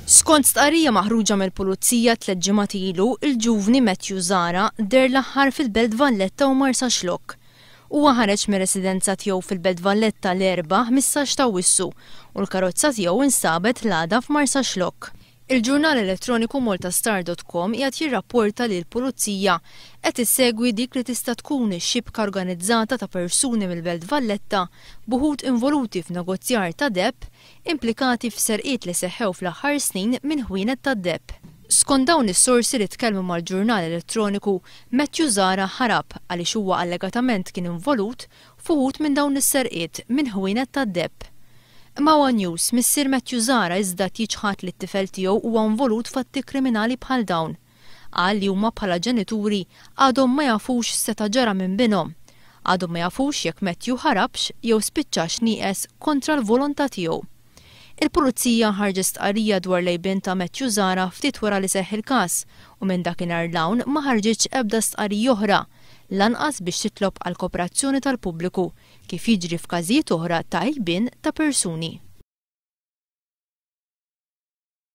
Skont stqarrija maħruġa mill-Pulizija 3 ġimgħat ilu, il-ġuvni Matthew Zara der l-aħħar fil-Belt Valletta u mar sa xlokk. Huwa ħareġ mir-residenza tiegħu fil-Belt Valletta l-4 15 ta' Awwissu u l-karozza tiegħu instabet l-għada f'Marsa Xlokk. Il-ġurnal elettroniku Maltastar.com qiegħed jirrapporta li l-Pulizija qed issegwi dik li tista' tkun xibka organizzata ta' persuni mill-Belt Valletta b'uħud involuti f'negozjar ta' depp implikati f'serqiet li seħħew fl-aħħar snin minn ħwienet tad-depp. Skont dawn is-sorsi li tkellmu mal-ġurnal elettroniku, Matthew Zara ħarab għaliex huwa allegatament kien involut f'uħud minn dawn is-serqiet minn ħwienet tad-depp. Mawa News missier Matthew Zara iżda jiġħad li t-tifel tiegħu huwa involut fatti kriminali bħal dawn. Qal li huma bħala ġenituri għadhom ma jafux seta' ġara minn binhom. Għadhom ma jafux jekk Matthew ħarabx jew spiċċax nieqes kontra l-volontà tiegħu. Il-Pulizija ħarġet stqarrija dwar lejbien ta' Matthew Zara ftit wara li seħħ il-każ u minn dakinhar l-hawn ma ħarġitx ebda stqarrija oħra lanqas biex titlob għal kooperazzjoni tal-pubbliku kif jiġri f'każijiet oħra ta' ħilbien ta' persuni.